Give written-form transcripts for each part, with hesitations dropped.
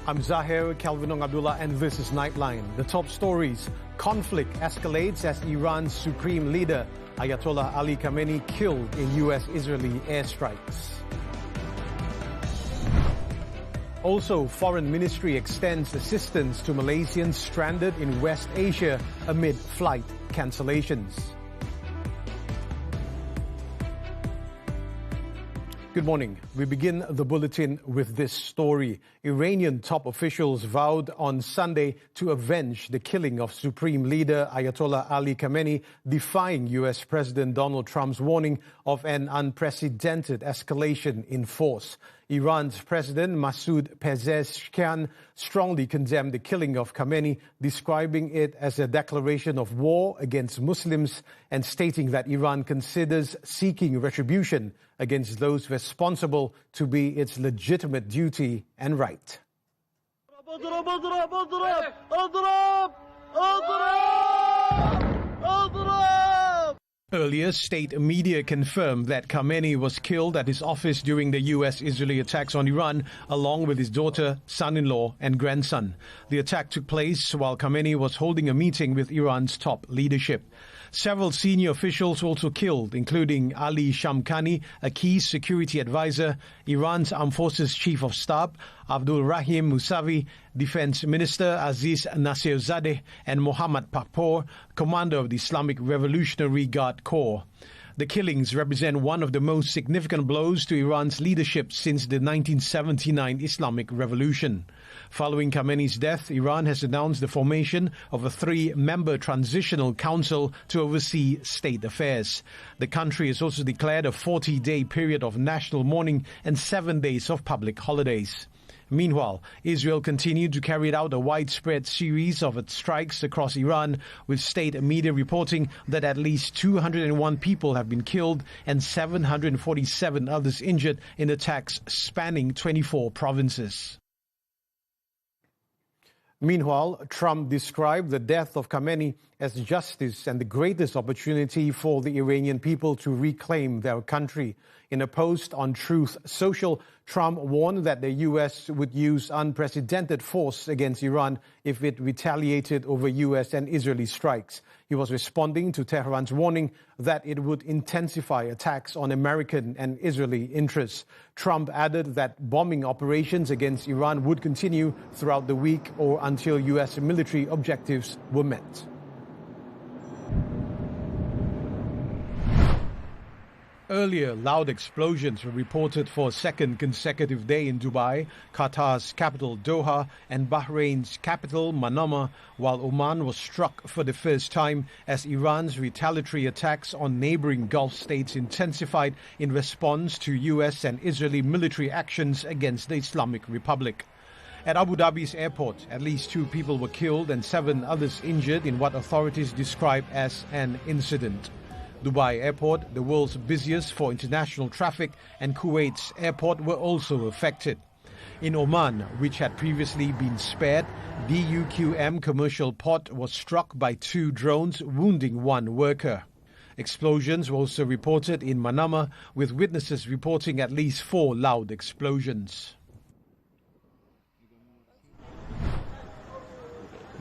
I'm Zahir, Kelvin Abdullah, and this is Nightline. The top stories. Conflict escalates as Iran's supreme leader, Ayatollah Ali Khamenei, killed in US-Israeli airstrikes. Also, Foreign Ministry extends assistance to Malaysians stranded in West Asia amid flight cancellations. Good morning. We begin the bulletin with this story. Iranian top officials vowed on Sunday to avenge the killing of Supreme Leader Ayatollah Ali Khamenei, defying US President Donald Trump's warning of an unprecedented escalation in force. Iran's President Masoud Pezeshkian strongly condemned the killing of Khamenei, describing it as a declaration of war against Muslims and stating that Iran considers seeking retribution against those responsible to be its legitimate duty and right. Earlier, state media confirmed that Khamenei was killed at his office during the US-Israeli attacks on Iran, along with his daughter, son-in-law, and grandson. The attack took place while Khamenei was holding a meeting with Iran's top leadership. Several senior officials also killed, including Ali Shamkhani, a key security advisor, Iran's Armed Forces Chief of Staff, Abdul Rahim Musavi, Defense Minister Aziz Nasirzadeh, and Mohammad Pakpour, commander of the Islamic Revolutionary Guard Corps. The killings represent one of the most significant blows to Iran's leadership since the 1979 Islamic Revolution. Following Khamenei's death, Iran has announced the formation of a 3-member transitional council to oversee state affairs. The country has also declared a 40-day period of national mourning and 7 days of public holidays. Meanwhile, Israel continued to carry out a widespread series of strikes across Iran, with state media reporting that at least 201 people have been killed and 747 others injured in attacks spanning 24 provinces. Meanwhile, Trump described the death of Khamenei as justice and the greatest opportunity for the Iranian people to reclaim their country. In a post on Truth Social, Trump warned that the U.S. would use unprecedented force against Iran if it retaliated over U.S. and Israeli strikes. He was responding to Tehran's warning that it would intensify attacks on American and Israeli interests. Trump added that bombing operations against Iran would continue throughout the week or until U.S. military objectives were met. Earlier, loud explosions were reported for a second consecutive day in Dubai, Qatar's capital Doha, and Bahrain's capital Manama, while Oman was struck for the first time as Iran's retaliatory attacks on neighboring Gulf states intensified in response to US and Israeli military actions against the Islamic Republic. At Abu Dhabi's airport, at least 2 people were killed and 7 others injured in what authorities describe as an incident. Dubai Airport, the world's busiest for international traffic, and Kuwait's airport were also affected. In Oman, which had previously been spared, DUQM commercial port was struck by 2 drones, wounding 1 worker. Explosions were also reported in Manama, with witnesses reporting at least 4 loud explosions.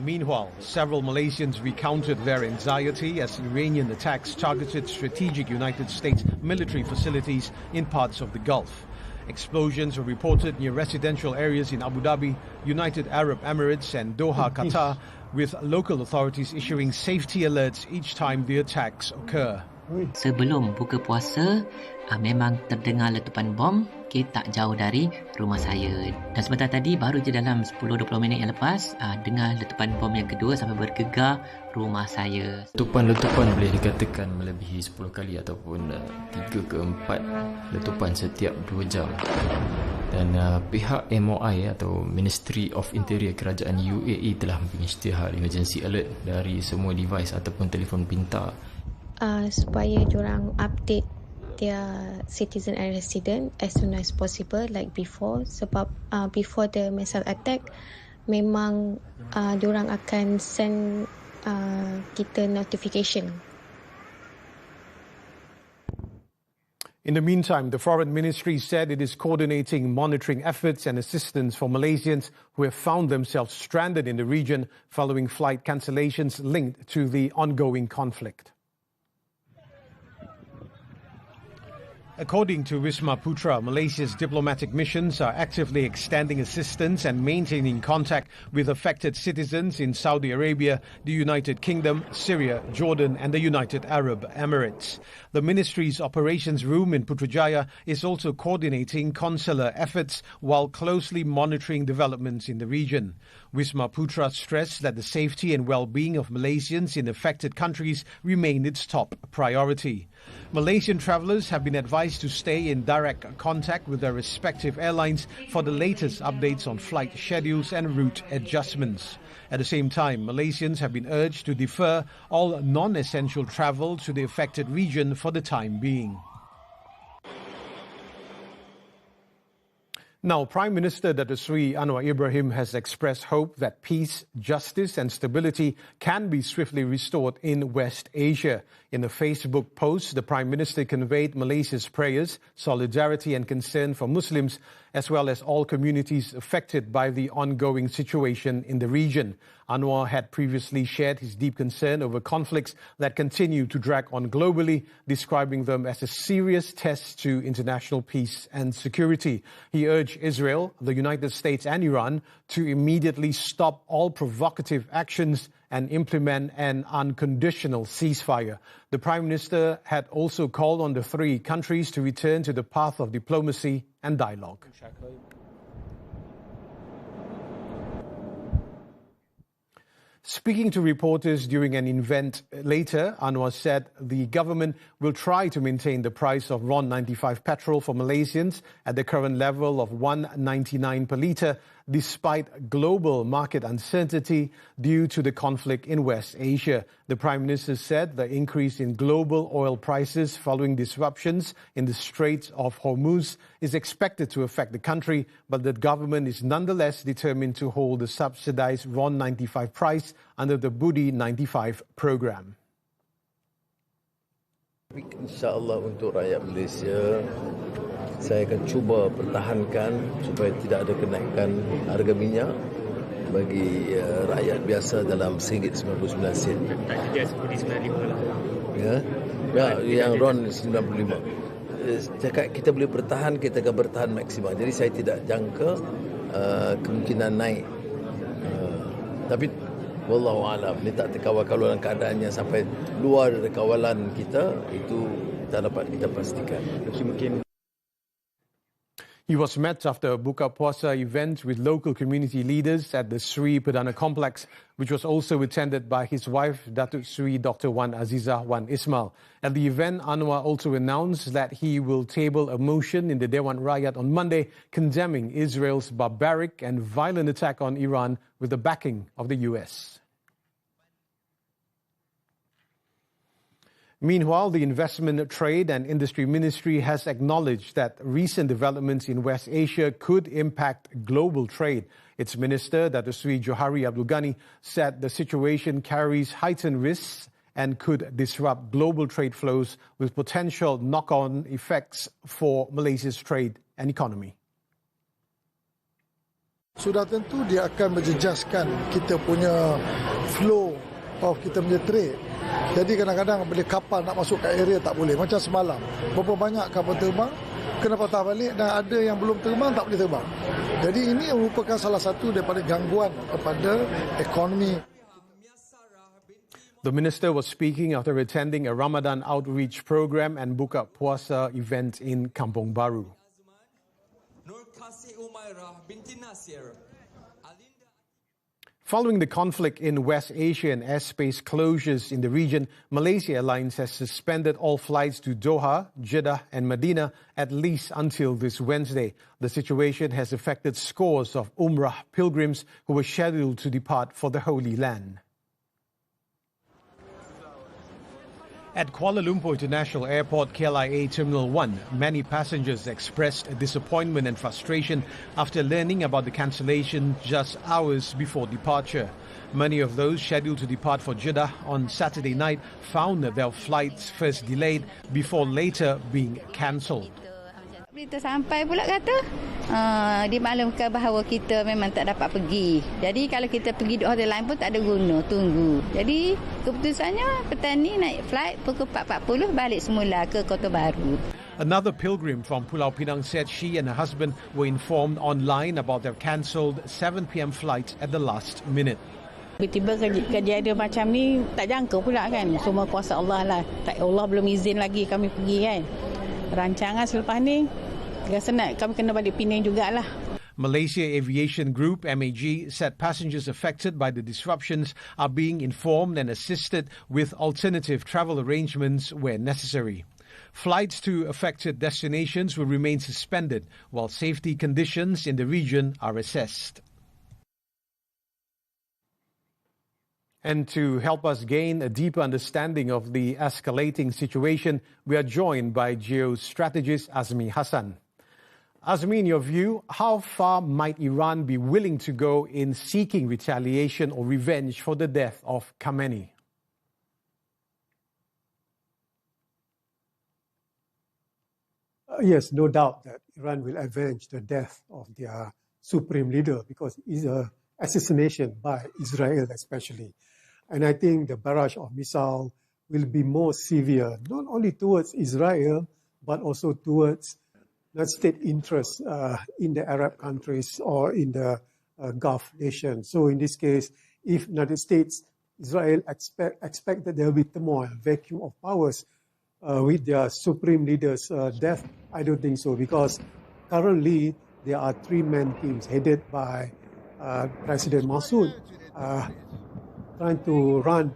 Meanwhile, several Malaysians recounted their anxiety as Iranian attacks targeted strategic United States military facilities in parts of the Gulf. Explosions were reported near residential areas in Abu Dhabi, United Arab Emirates and Doha, Qatar, with local authorities issuing safety alerts each time the attacks occur. Sebelum buka puasa, memang terdengar letupan bom tak jauh dari rumah saya. Dan sebentar tadi, baru je dalam 10-20 minit yang lepas, dengar letupan bom yang kedua sampai bergegar rumah saya. Letupan boleh dikatakan melebihi 10 kali ataupun 3 ke 4 letupan setiap 2 jam. Dan pihak MOI atau Ministry of Interior Kerajaan UAE telah mengisytihar emergency alert dari semua device ataupun telefon pintar. Supaya diorang update their citizen and resident as soon as possible, like before. Sebab before the missile attack, memang diorang akan send kita notification. In the meantime, the Foreign Ministry said it is coordinating monitoring efforts and assistance for Malaysians who have found themselves stranded in the region following flight cancellations linked to the ongoing conflict. According to Wisma Putra, Malaysia's diplomatic missions are actively extending assistance and maintaining contact with affected citizens in Saudi Arabia, the United Kingdom, Syria, Jordan and the United Arab Emirates. The ministry's operations room in Putrajaya is also coordinating consular efforts while closely monitoring developments in the region. Wisma Putra stressed that the safety and well-being of Malaysians in affected countries remain its top priority. Malaysian travellers have been advised to stay in direct contact with their respective airlines for the latest updates on flight schedules and route adjustments. At the same time, Malaysians have been urged to defer all non-essential travel to the affected region for the time being. Now, Prime Minister Datuk Seri Anwar Ibrahim has expressed hope that peace, justice and stability can be swiftly restored in West Asia. In a Facebook post, the Prime Minister conveyed Malaysia's prayers, solidarity and concern for Muslims, as well as all communities affected by the ongoing situation in the region. Anwar had previously shared his deep concern over conflicts that continue to drag on globally, describing them as a serious test to international peace and security. He urged Israel, the United States and Iran to immediately stop all provocative actions and implement an unconditional ceasefire. The Prime Minister had also called on the three countries to return to the path of diplomacy and dialogue. Speaking to reporters during an event later, Anwar said the government will try to maintain the price of RON 95 petrol for Malaysians at the current level of $1.99 per litre, despite global market uncertainty due to the conflict in West Asia. The Prime Minister said the increase in global oil prices following disruptions in the Strait of Hormuz is expected to affect the country, but the government is nonetheless determined to hold the subsidized RON 95 price under the Buletin 95 program. InsyaAllah untuk rakyat Malaysia, saya akan cuba pertahankan supaya tidak ada kenaikan harga minyak bagi rakyat biasa dalam RM1.99. Dia RM1.95 lah. Ya, yang RON 95. Cakap kita boleh bertahan, kita akan bertahan maksimal. Jadi saya tidak jangka kemungkinan naik. Tapi wallahu alam, ni tak terkawal kalau dalam keadaannya sampai luar dari kawalan kita, itu tak dapat kita pastikan. Mungkin He was met after a Buka Puasa event with local community leaders at the Sri Perdana Complex, which was also attended by his wife, Datuk Sri Dr. Wan Azizah Wan Ismail. At the event, Anwar also announced that he will table a motion in the Dewan Rakyat on Monday condemning Israel's barbaric and violent attack on Iran with the backing of the US. Meanwhile, the Investment, Trade and Industry Ministry has acknowledged that recent developments in West Asia could impact global trade. Its minister, Datuk Seri Johari Abdul Ghani, said the situation carries heightened risks and could disrupt global trade flows with potential knock-on effects for Malaysia's trade and economy. Sudah tentu dia akan menjejaskan kita punya flow of kita punya trade. Jadi kadang-kadang bila kapal nak masuk ke area tak boleh. Macam semalam, berapa banyak kapal terbang, kena patah balik dan ada yang belum terbang tak boleh terbang. Jadi ini merupakan salah satu daripada gangguan kepada ekonomi. The minister was speaking after attending a Ramadan outreach program and Buka Puasa event in Kampung Baru. Following the conflict in West Asia and airspace closures in the region, Malaysia Airlines has suspended all flights to Doha, Jeddah and Medina at least until this Wednesday. The situation has affected scores of Umrah pilgrims who were scheduled to depart for the Holy Land. At Kuala Lumpur International Airport KLIA Terminal 1, many passengers expressed disappointment and frustration after learning about the cancellation just hours before departure. Many of those scheduled to depart for Jeddah on Saturday night found their flights first delayed before later being cancelled. Berita sampai pula kata dimaklumkan bahawa kita memang tak dapat pergi. Jadi kalau kita pergi di hotel lain pun tak ada guna, tunggu. Jadi keputusannya petang ni naik flight pukul 4.40 balik semula ke Kota Baru. Another pilgrim from Pulau Pinang said she and her husband were informed online about their cancelled 7 p.m. flight at the last minute. Tiba-tiba kejadian macam ni tak jangka pula kan. Semua kuasa Allah lah. Allah belum izin lagi kami pergi kan. Rancangan selepas ni rasa nak kami kena balik Penang jugalah. Malaysia Aviation Group MAG said passengers affected by the disruptions are being informed and assisted with alternative travel arrangements where necessary. Flights to affected destinations will remain suspended while safety conditions in the region are assessed. And to help us gain a deeper understanding of the escalating situation, we are joined by geostrategist Azmi Hassan. Azmi, in your view, how far might Iran be willing to go in seeking retaliation or revenge for the death of Khamenei? Yes, no doubt that Iran will avenge the death of their supreme leader because it's an assassination by Israel especially. And I think the barrage of missiles will be more severe, not only towards Israel, but also towards state interests in the Arab countries or in the Gulf nations. So in this case, if United States, Israel expect that there will be turmoil, vacuum of powers with their supreme leader's death, I don't think so, because currently there are three-man teams headed by President Massoud trying to run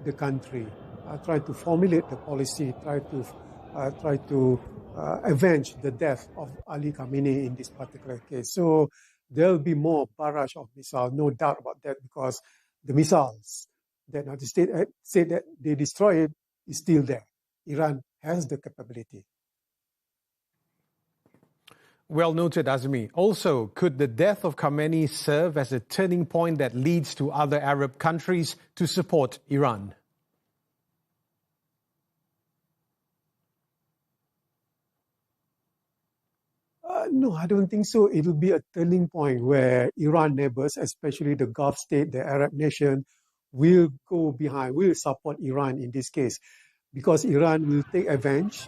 the country, try to formulate the policy, try to avenge the death of Ali Khamenei in this particular case. So there will be more barrage of missiles, no doubt about that, because the missiles that United States said that they destroyed is still there. Iran has the capability. Well noted, Azmi. Also, could the death of Khamenei serve as a turning point that leads to other Arab countries to support Iran? No, I don't think so. It will be a turning point where Iran neighbors, especially the Gulf state, the Arab nation, will go behind, will support Iran in this case, because Iran will take advantage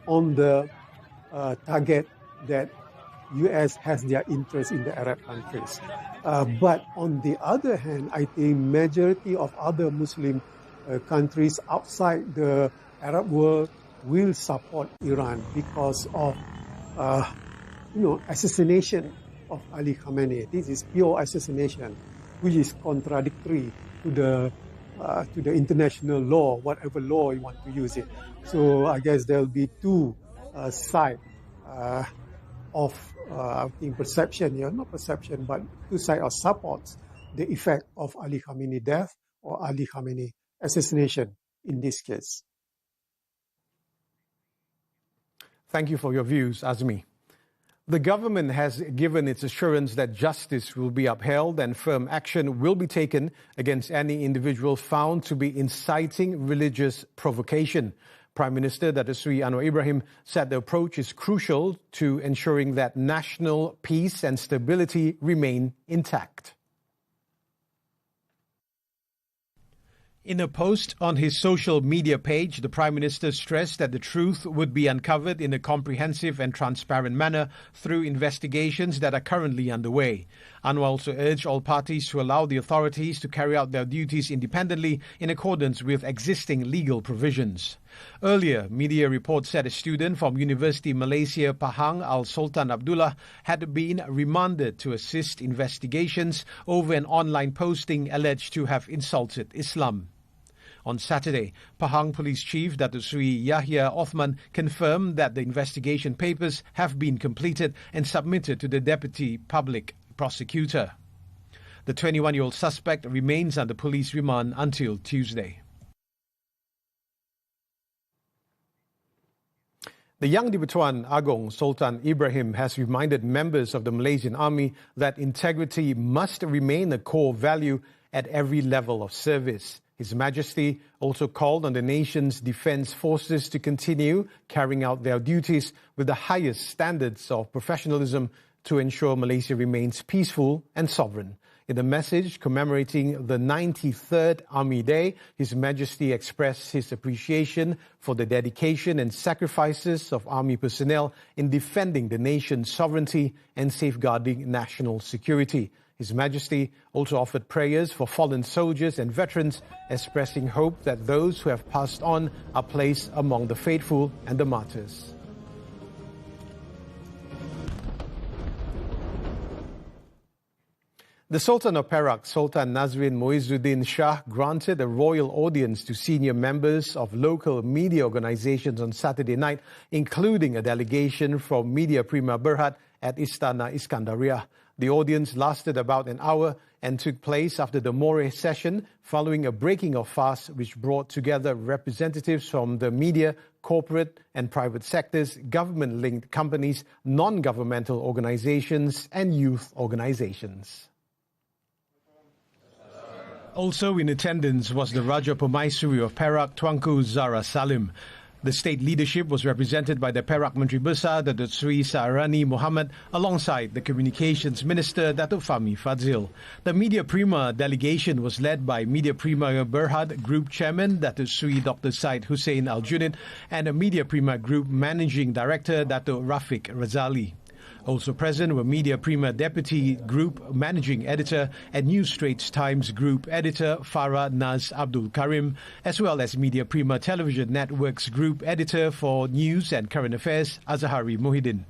on the target that U.S. has their interest in the Arab countries. But on the other hand, I think majority of other Muslim countries outside the Arab world will support Iran because of assassination of Ali Khamenei. This is pure assassination, which is contradictory to the international law, whatever law you want to use it. So I guess there will be two sides of I think perception, not perception, but two sides of supports the effect of Ali Khamenei death or Ali Khamenei assassination in this case. Thank you for your views, Azmi. The government has given its assurance that justice will be upheld and firm action will be taken against any individual found to be inciting religious provocation. Prime Minister Datuk Seri Anwar Ibrahim said the approach is crucial to ensuring that national peace and stability remain intact. In a post on his social media page, the Prime Minister stressed that the truth would be uncovered in a comprehensive and transparent manner through investigations that are currently underway. Anwar also urged all parties to allow the authorities to carry out their duties independently in accordance with existing legal provisions. Earlier, media reports said a student from University Malaysia Pahang, Al Sultan Abdullah, had been remanded to assist investigations over an online posting alleged to have insulted Islam. On Saturday, Pahang Police Chief Datuk Seri Yahya Othman confirmed that the investigation papers have been completed and submitted to the Deputy Public Prosecutor. The 21-year-old suspect remains under police remand until Tuesday. The young Dipertuan Agong Sultan Ibrahim has reminded members of the Malaysian Army that integrity must remain a core value at every level of service. His Majesty also called on the nation's defence forces to continue carrying out their duties with the highest standards of professionalism to ensure Malaysia remains peaceful and sovereign. In a message commemorating the 93rd Army Day, His Majesty expressed his appreciation for the dedication and sacrifices of Army personnel in defending the nation's sovereignty and safeguarding national security. His Majesty also offered prayers for fallen soldiers and veterans, expressing hope that those who have passed on are placed among the faithful and the martyrs. The Sultan of Perak, Sultan Nazrin Muizzuddin Shah, granted a royal audience to senior members of local media organizations on Saturday night, including a delegation from Media Prima Berhad at Istana Iskandaria. The audience lasted about an hour and took place after the Moreh session, following a breaking of fast which brought together representatives from the media, corporate and private sectors, government-linked companies, non-governmental organizations and youth organizations. Also in attendance was the Raja Pemaisuri of Perak, Tuanku Zara Salim. The state leadership was represented by the Perak Menteri Besar, Datuk Sri Saarani Muhammad, alongside the Communications Minister, Datuk Fahmi Fadzil. The Media Prima delegation was led by Media Prima Berhad Group Chairman, Datuk Sri Dr. Said Hussein Al-Junid, and a Media Prima Group Managing Director, Datuk Rafiq Razali. Also present were Media Prima Deputy Group Managing Editor and News Straits Times Group Editor Farah Naz Abdul Karim, as well as Media Prima Television Networks Group Editor for News and Current Affairs Azahari Muhyiddin.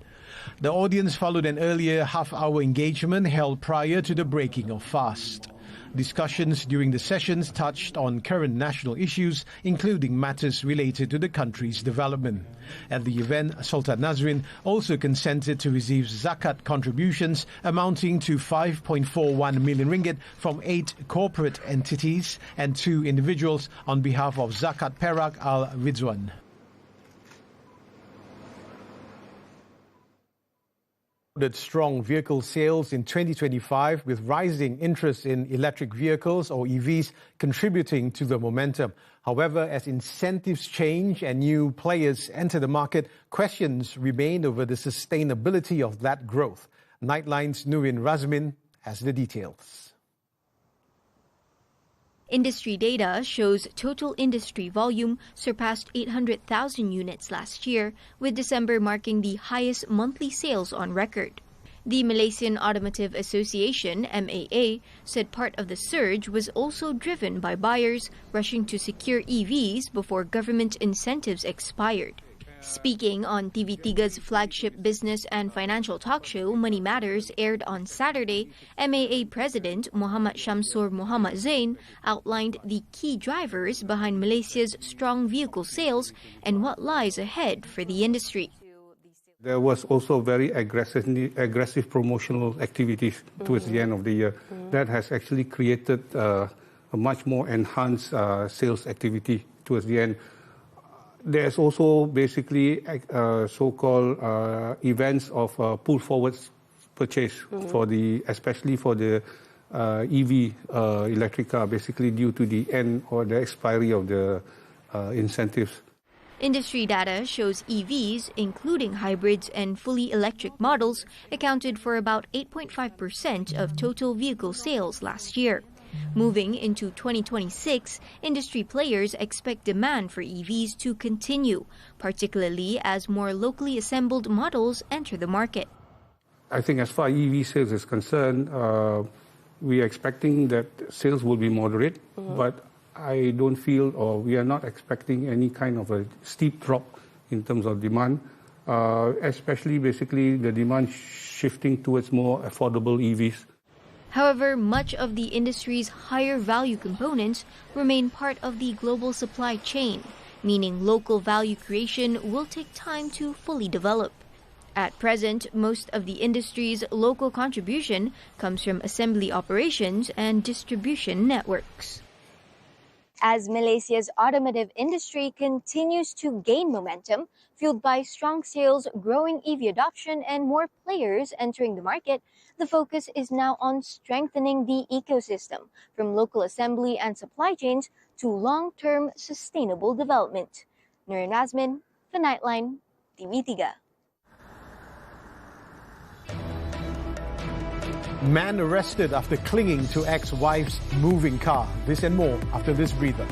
The audience followed an earlier half-hour engagement held prior to the breaking of fast. Discussions during the sessions touched on current national issues, including matters related to the country's development. At the event, Sultan Nazrin also consented to receive zakat contributions amounting to 5.41 million ringgit from 8 corporate entities and 2 individuals on behalf of Zakat Perak Al Ridwan. Strong vehicle sales in 2025, with rising interest in electric vehicles or EVs contributing to the momentum. However, as incentives change and new players enter the market, questions remain over the sustainability of that growth. Nightline's Nurin Razmin has the details. Industry data shows total industry volume surpassed 800,000 units last year, with December marking the highest monthly sales on record. The Malaysian Automotive Association, MAA, said part of the surge was also driven by buyers rushing to secure EVs before government incentives expired. Speaking on TV3's flagship business and financial talk show, Money Matters, aired on Saturday, MAA President Muhammad Shamsur Muhammad Zain outlined the key drivers behind Malaysia's strong vehicle sales and what lies ahead for the industry. There was also very aggressive promotional activities towards the end of the year. That has actually created a much more enhanced sales activity towards the end. There's also basically so-called events of pull forward purchase especially for the EV electric car, basically due to the end or the expiry of the incentives. Industry data shows EVs, including hybrids and fully electric models, accounted for about 8.5% of total vehicle sales last year. Moving into 2026, industry players expect demand for EVs to continue, particularly as more locally assembled models enter the market. I think as far as EV sales is concerned, we are expecting that sales will be moderate, but I don't feel, or we are not expecting any kind of a steep drop in terms of demand, especially basically the demand shifting towards more affordable EVs. However, much of the industry's higher value components remain part of the global supply chain, meaning local value creation will take time to fully develop. At present, most of the industry's local contribution comes from assembly operations and distribution networks. As Malaysia's automotive industry continues to gain momentum, fueled by strong sales, growing EV adoption, and more players entering the market, the focus is now on strengthening the ecosystem, from local assembly and supply chains to long-term sustainable development. Nurin Razmin, for Nightline, TV3. Man arrested after clinging to ex-wife's moving car. This and more after this breather.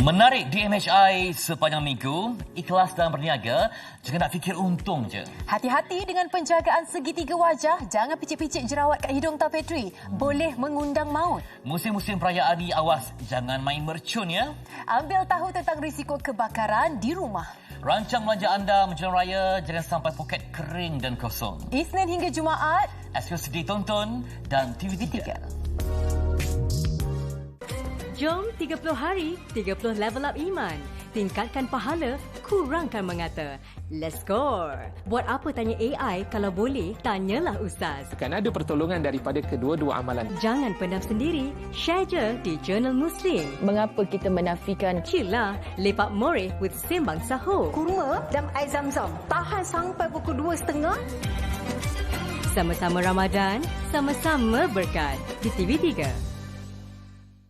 Menarik di MHI sepanjang minggu, ikhlas dan berniaga, jangan nak fikir untung je. Hati-hati dengan penjagaan segitiga wajah, jangan picit-picit jerawat kat hidung tapetri, boleh mengundang maut. Musim-musim perayaan ni awas, jangan main mercun ya. Ambil tahu tentang risiko kebakaran di rumah. Rancang belanja anda menjelang raya, jangan sampai poket kering dan kosong. Isnin hingga Jumaat, Eksklusif ditonton dan TV3. Jom 30 hari, 30 level up iman. Tingkatkan pahala, kurangkan mengata. Let's go! Buat apa tanya AI kalau boleh, tanyalah Ustaz. Akan ada pertolongan daripada kedua-dua amalan. Jangan pendam sendiri, share je di Jurnal Muslim. Mengapa kita menafikan? Cila, lepak more with Sembang Sahur. Kurma dan air zam-zam. Tahan sampai pukul 2.30. Sama-sama Ramadan, sama-sama berkat di TV3.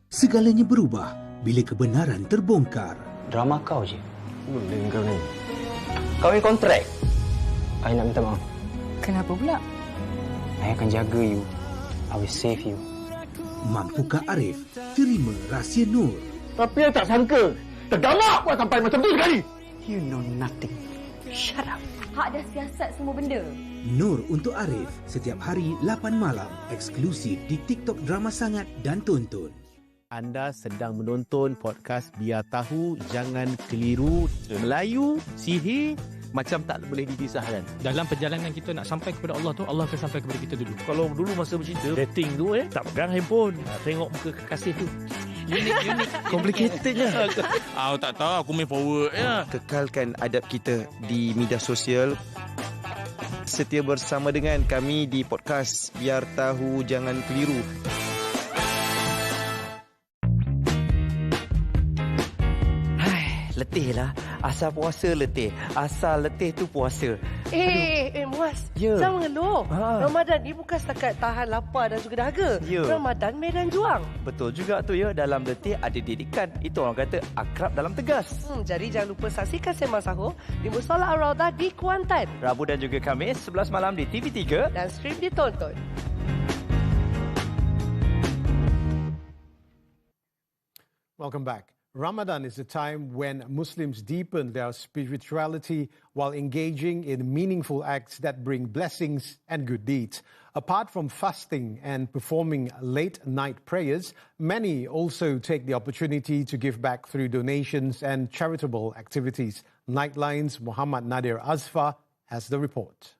Segalanya berubah bila kebenaran terbongkar. Drama kau je. Boleh kau ni. Kau yang kontrak. I nak minta maaf. Kenapa pula? I akan jaga you. I will save you. Mampukah Arif terima rahsia Nur? Tapi saya tak sangka. Tergamak buat sampai macam tu sekali. You know nothing. Shut up. Hak dah siasat semua benda. Nur untuk Arif setiap hari 8 malam. Eksklusif di TikTok Drama Sangat dan Tonton. Anda sedang menonton podcast Biar Tahu Jangan Keliru. Melayu, sihir macam tak boleh dipisahkan. Dalam perjalanan kita nak sampai kepada Allah tu, Allah akan sampai kepada kita dulu. Kalau dulu masa bercinta, dating tu tak pegang handphone. Tengok muka kekasih tu. Unik. Complicatednya. Aku tak tahu, aku main forward ya. Kekalkan adab kita di media sosial. Setia bersama dengan kami di podcast Biar Tahu Jangan Keliru. Letih lah. Asal puasa letih. Asal letih tu puasa. Muaz. Ya. Jangan mengeluh. Ramadan ni bukan setakat tahan lapar dan juga dahaga. Ya. Ramadan medan juang. Betul juga tu ya. Dalam letih ada didikan. Itu orang kata akrab dalam tegas. Jadi jangan lupa saksikan Sembang Sahur di Musola Ar-Rawdah di Kuantan. Rabu dan juga Khamis 11 malam di TV3. Dan stream ditonton. Welcome back. Ramadan is a time when Muslims deepen their spirituality while engaging in meaningful acts that bring blessings and good deeds. Apart from fasting and performing late-night prayers, many also take the opportunity to give back through donations and charitable activities. Nightline's Muhammad Nadir Azfa has the report.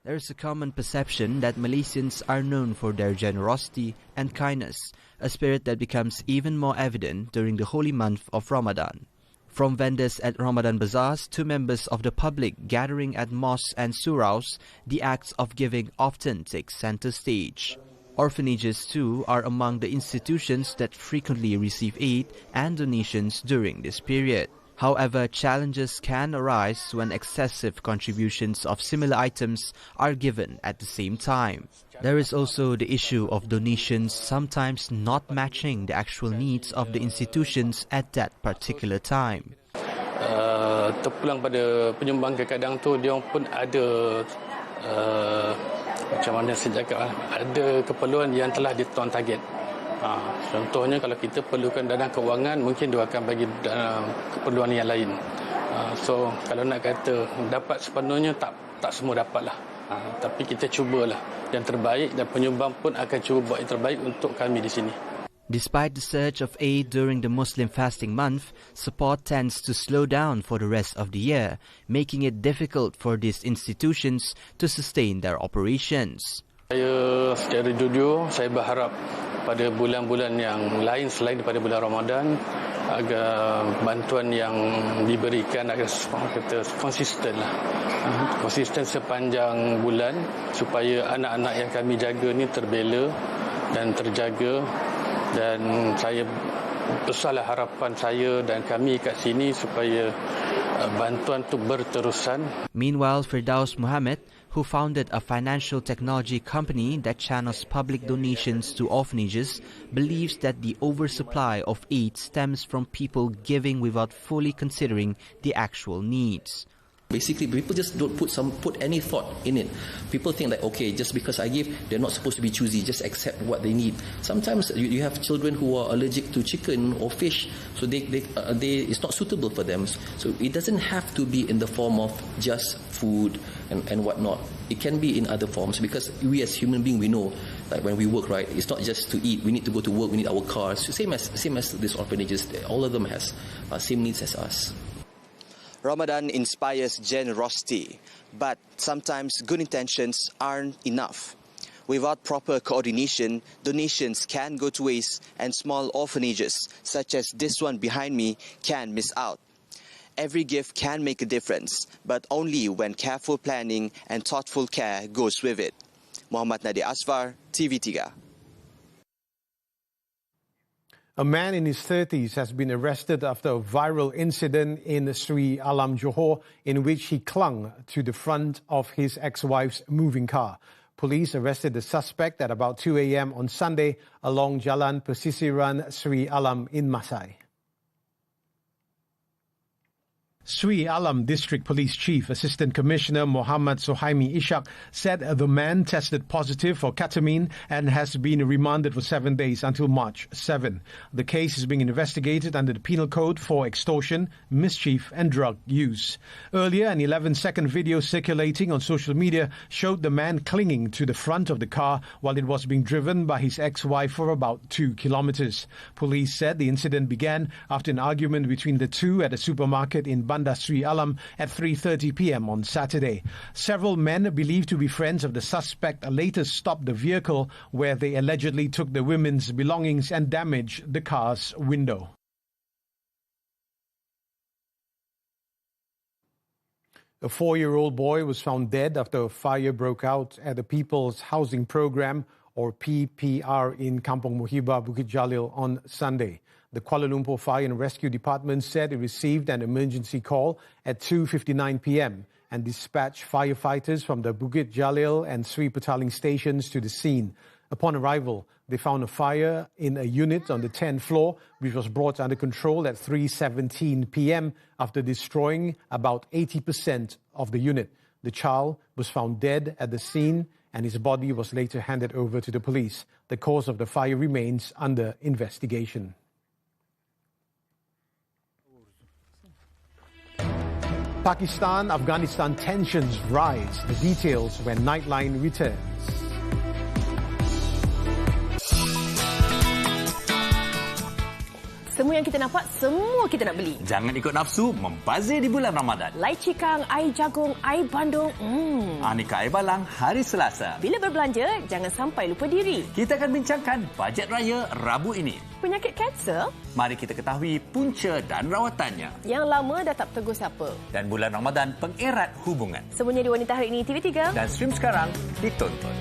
There is a common perception that Malaysians are known for their generosity and kindness, a spirit that becomes even more evident during the holy month of Ramadan. From vendors at Ramadan bazaars to members of the public gathering at mosques and suraus, the acts of giving often take center stage. Orphanages too are among the institutions that frequently receive aid and donations during this period. However, challenges can arise when excessive contributions of similar items are given at the same time. There is also the issue of donations sometimes not matching the actual needs of the institutions at that particular time. Terpulang pada penyumbang kadang-kadang tu dia pun ada macam mana saya cakap, ada keperluan yang telah dituan target. Contohnya kalau kita perlukan dana kewangan, mungkin dia akan bagi keperluan yang lain. So kalau nak kata dapat sepenuhnya, tak semua dapat lah. Tapi kita cubalah yang terbaik dan penyumbang pun akan cuba buat yang terbaik untuk kami di sini. Despite the surge of aid during the Muslim fasting month, support tends to slow down for the rest of the year, making it difficult for these institutions to sustain their operations. Saya secara jujur, saya berharap pada bulan-bulan yang lain selain daripada bulan Ramadan, agar bantuan yang diberikan agar kita konsisten lah. Konsisten sepanjang bulan supaya anak-anak yang kami jaga ni terbela dan terjaga. Dan saya besarlah harapan saya dan kami kat sini supaya bantuan tu berterusan. Meanwhile, Firdaus Muhammad, who founded a financial technology company that channels public donations to orphanages, believes that the oversupply of aid stems from people giving without fully considering the actual needs. Basically, people just don't put any thought in it. People think that, okay, just because I give, they're not supposed to be choosy, just accept what they need. Sometimes you have children who are allergic to chicken or fish, so it's not suitable for them. So it doesn't have to be in the form of just food and whatnot. It can be in other forms, because we as human beings, we know that when we work, right, it's not just to eat. We need to go to work, we need our cars. Same as these orphanages, all of them has same needs as us. Ramadan inspires generosity, but sometimes good intentions aren't enough. Without proper coordination, donations can go to waste and small orphanages, such as this one behind me, can miss out. Every gift can make a difference, but only when careful planning and thoughtful care goes with it. Muhammad Nadir Asfar, TV3. A man in his 30s has been arrested after a viral incident in Sri Alam, Johor, in which he clung to the front of his ex-wife's moving car. Police arrested the suspect at about 2 a.m. on Sunday along Jalan Pesisiran Sri Alam in Masai. Sri Alam District Police Chief Assistant Commissioner Muhammad Suhaimi Ishak said the man tested positive for ketamine and has been remanded for 7 days until March 7. The case is being investigated under the Penal Code for extortion, mischief and drug use. Earlier, an 11-second video circulating on social media showed the man clinging to the front of the car while it was being driven by his ex-wife for about 2 kilometers. Police said the incident began after an argument between the two at a supermarket in Bandar Sri Alam at 3:30 p.m. on Saturday. Several men believed to be friends of the suspect later stopped the vehicle where they allegedly took the women's belongings and damaged the car's window. A 4-year-old boy was found dead after a fire broke out at the People's Housing Program, or PPR, in Kampung Muhibah, Bukit Jalil on Sunday. The Kuala Lumpur Fire and Rescue Department said it received an emergency call at 2:59 p.m. and dispatched firefighters from the Bukit Jalil and Sri Petaling stations to the scene. Upon arrival, they found a fire in a unit on the 10th floor, which was brought under control at 3:17 p.m. after destroying about 80% of the unit. The child was found dead at the scene and his body was later handed over to the police. The cause of the fire remains under investigation. Pakistan-Afghanistan tensions rise. The details when Nightline returns. Semua yang kita nampak, semua kita nak beli. Jangan ikut nafsu membazir di bulan Ramadan. Laici kang, air jagung, air bandung. Aneka air balang hari Selasa. Bila berbelanja, jangan sampai lupa diri. Kita akan bincangkan bajet raya Rabu ini. Penyakit kanser? Mari kita ketahui punca dan rawatannya. Yang lama dah tak tegur siapa. Dan bulan Ramadan pengerat hubungan. Semuanya di Wanita Hari Ini TV3. Dan stream sekarang ditonton.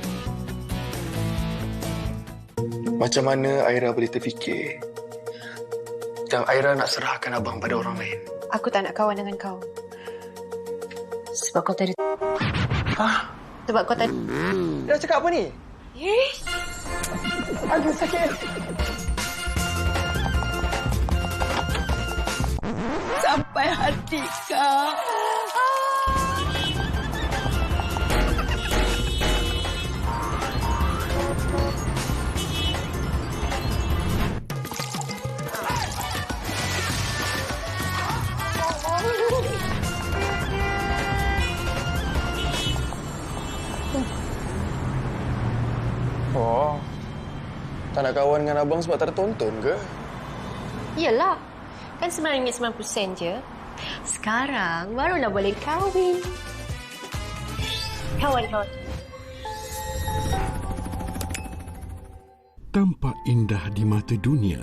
Macam mana Aira boleh terfikir dan Aira nak serahkan abang pada orang lain? Aku tak nak kawan dengan kau. Sebab kau tadi... Hah? Sebab kau tadi... Dia cakap apa ni? Yes. Aduh, sakit. Sampai hati kau. nak kawan dengan abang sebab tak ada tonton ke? Yelah, kan RM9.90 je. Sekarang barulah boleh kahwin. Kawan-kawan. Tampak indah di mata dunia,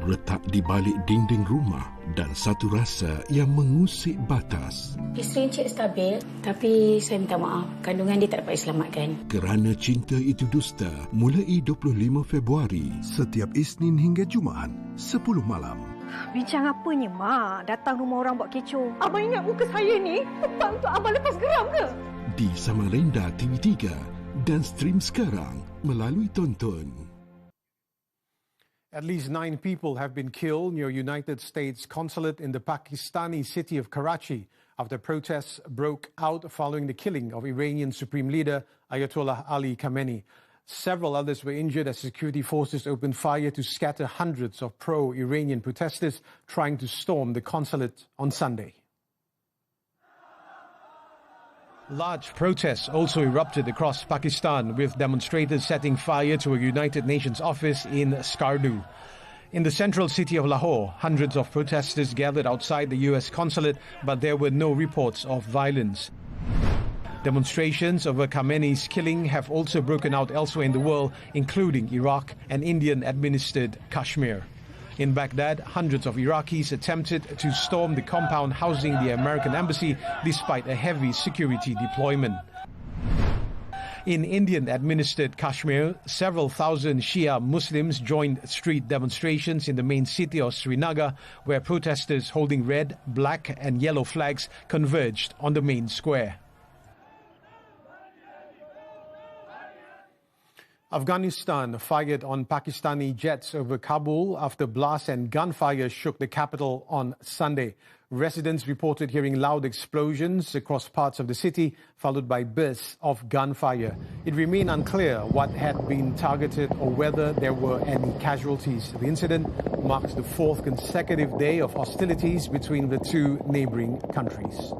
letak di balik dinding rumah dan satu rasa yang mengusik batas. Isteri Encik stabil, tapi saya minta maaf, kandungan dia tak dapat diselamatkan. Kerana Cinta Itu Dusta, mulai 25 Februari, setiap Isnin hingga Jumaat, 10 malam. Bincang apanya, Mak? Datang rumah orang buat kecoh. Abang ingat muka saya ni tempat untuk abang lepas geram ke? Di Samarinda TV3 dan stream sekarang melalui Tonton. At least 9 people have been killed near United States consulate in the Pakistani city of Karachi after protests broke out following the killing of Iranian Supreme Leader Ayatollah Ali Khamenei. Several others were injured as security forces opened fire to scatter hundreds of pro-Iranian protesters trying to storm the consulate on Sunday. Large protests also erupted across Pakistan, with demonstrators setting fire to a United Nations office in Skardu. In the central city of Lahore, hundreds of protesters gathered outside the US consulate, but there were no reports of violence. Demonstrations over Khamenei's killing have also broken out elsewhere in the world, including Iraq and Indian-administered Kashmir. In Baghdad, hundreds of Iraqis attempted to storm the compound housing the American embassy despite a heavy security deployment. In Indian-administered Kashmir, several thousand Shia Muslims joined street demonstrations in the main city of Srinagar, where protesters holding red, black and yellow flags converged on the main square. Afghanistan fired on Pakistani jets over Kabul after blasts and gunfire shook the capital on Sunday. Residents reported hearing loud explosions across parts of the city, followed by bursts of gunfire. It remained unclear what had been targeted or whether there were any casualties. The incident marks the 4th consecutive day of hostilities between the two neighboring countries.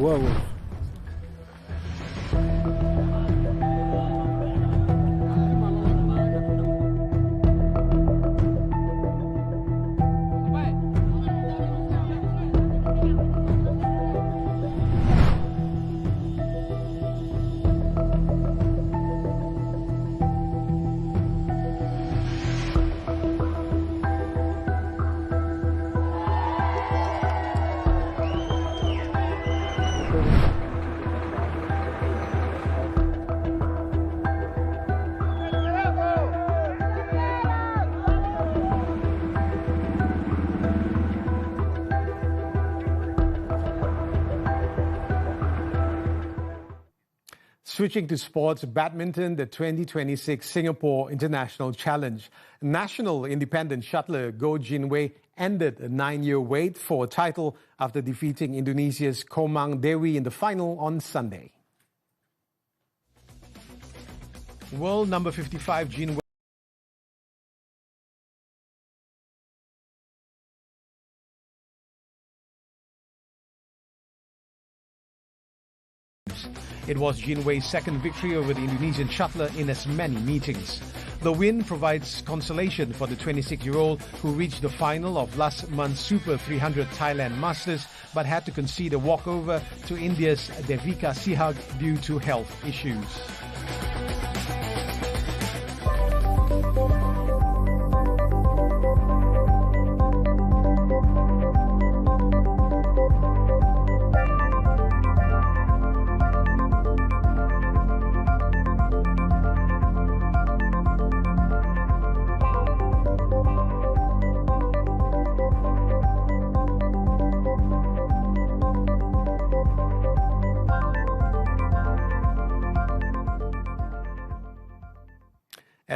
Whoa. Switching to sports, badminton, the 2026 Singapore International Challenge. National independent shuttler Goh Jin Wei ended a 9-year wait for a title after defeating Indonesia's Komang Dewi in the final on Sunday. World number 55 Jin Wei It was Jin Wei's second victory over the Indonesian shuttler in as many meetings. The win provides consolation for the 26-year-old who reached the final of last month's Super 300 Thailand Masters but had to concede a walkover to India's Devika Sihag due to health issues.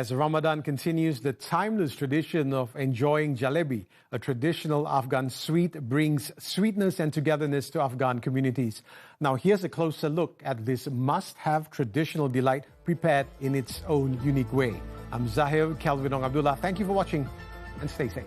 As Ramadan continues, the timeless tradition of enjoying jalebi, a traditional Afghan sweet, brings sweetness and togetherness to Afghan communities. Now, here's a closer look at this must-have traditional delight prepared in its own unique way. I'm Zahir, Kelvin and Abdullah. Thank you for watching and stay safe.